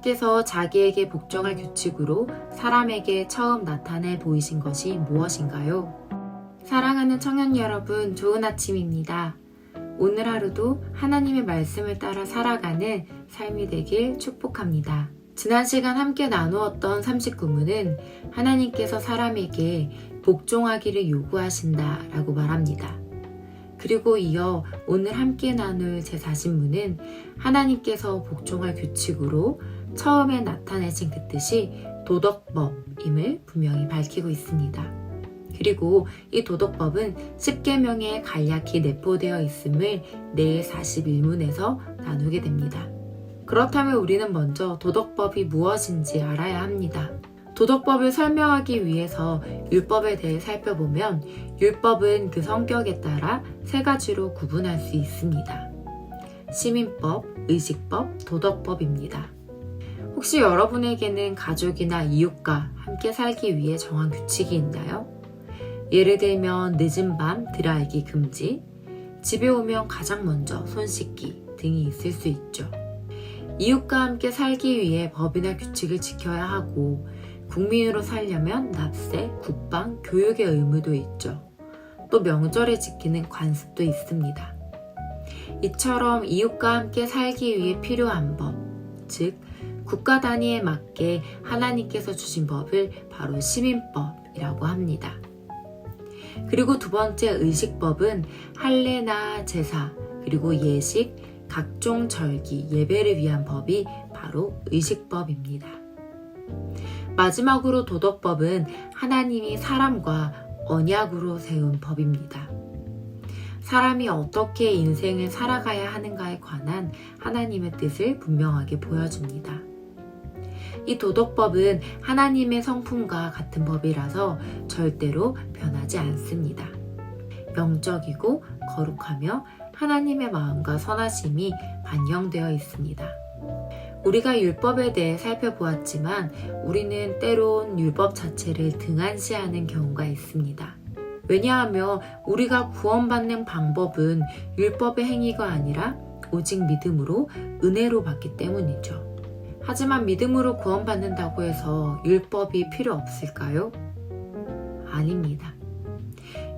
하나님께서 자기에게 복종할 규칙으로 사람에게 처음 나타내 보이신 것이 무엇인가요? 사랑하는 청년 여러분, 좋은 아침입니다. 오늘 하루도 하나님의 말씀을 따라 살아가는 삶이 되길 축복합니다. 지난 시간 함께 나누었던 39문은 하나님께서 사람에게 복종하기를 요구하신다 라고 말합니다. 그리고 이어 오늘 함께 나눌 제40문은 하나님께서 복종할 규칙으로 처음에 나타내신 그 뜻이 도덕법임을 분명히 밝히고 있습니다. 그리고 이 도덕법은 10계명에 간략히 내포되어 있음을 내일 41문에서 나누게 됩니다. 그렇다면 우리는 먼저 도덕법이 무엇인지 알아야 합니다. 도덕법을 설명하기 위해서 율법에 대해 살펴보면 율법은 그 성격에 따라 세 가지로 구분할 수 있습니다. 시민법, 의식법, 도덕법입니다. 혹시 여러분에게는 가족이나 이웃과 함께 살기 위해 정한 규칙이 있나요? 예를 들면 늦은 밤 드라이기 금지, 집에 오면 가장 먼저 손 씻기 등이 있을 수 있죠. 이웃과 함께 살기 위해 법이나 규칙을 지켜야 하고 국민으로 살려면 납세, 국방, 교육의 의무도 있죠. 또 명절에 지키는 관습도 있습니다. 이처럼 이웃과 함께 살기 위해 필요한 법, 즉 국가 단위에 맞게 하나님께서 주신 법을 바로 시민법이라고 합니다. 그리고 두 번째 의식법은 할례나 제사, 그리고 예식, 각종 절기, 예배를 위한 법이 바로 의식법입니다. 마지막으로 도덕법은 하나님이 사람과 언약으로 세운 법입니다. 사람이 어떻게 인생을 살아가야 하는가에 관한 하나님의 뜻을 분명하게 보여줍니다. 이 도덕법은 하나님의 성품과 같은 법이라서 절대로 변하지 않습니다. 영적이고 거룩하며 하나님의 마음과 선하심이 반영되어 있습니다. 우리가 율법에 대해 살펴보았지만 우리는 때론 율법 자체를 등한시하는 경우가 있습니다. 왜냐하면 우리가 구원받는 방법은 율법의 행위가 아니라 오직 믿음으로 은혜로 받기 때문이죠. 하지만 믿음으로 구원받는다고 해서 율법이 필요 없을까요? 아닙니다.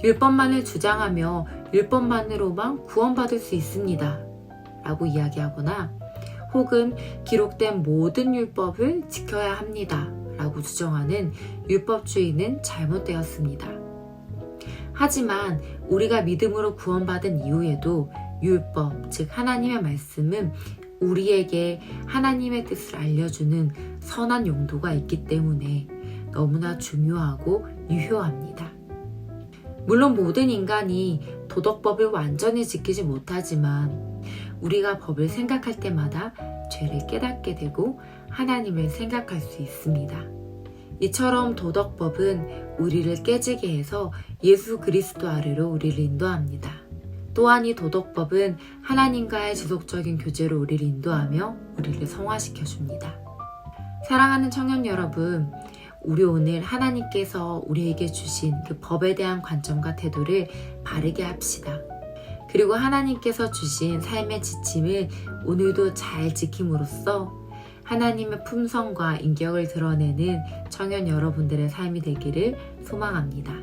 율법만을 주장하며 율법만으로만 구원받을 수 있습니다 라고 이야기하거나 혹은 기록된 모든 율법을 지켜야 합니다 라고 주장하는 율법주의는 잘못되었습니다. 하지만 우리가 믿음으로 구원받은 이후에도 율법, 즉 하나님의 말씀은 우리에게 하나님의 뜻을 알려주는 선한 용도가 있기 때문에 너무나 중요하고 유효합니다. 물론 모든 인간이 도덕법을 완전히 지키지 못하지만 우리가 법을 생각할 때마다 죄를 깨닫게 되고 하나님을 생각할 수 있습니다. 이처럼 도덕법은 우리를 깨지게 해서 예수 그리스도 아래로 우리를 인도합니다. 또한 이 도덕법은 하나님과의 지속적인 교제로 우리를 인도하며 우리를 성화시켜 줍니다. 사랑하는 청년 여러분, 우리 오늘 하나님께서 우리에게 주신 그 법에 대한 관점과 태도를 바르게 합시다. 그리고 하나님께서 주신 삶의 지침을 오늘도 잘 지킴으로써 하나님의 품성과 인격을 드러내는 청년 여러분들의 삶이 되기를 소망합니다.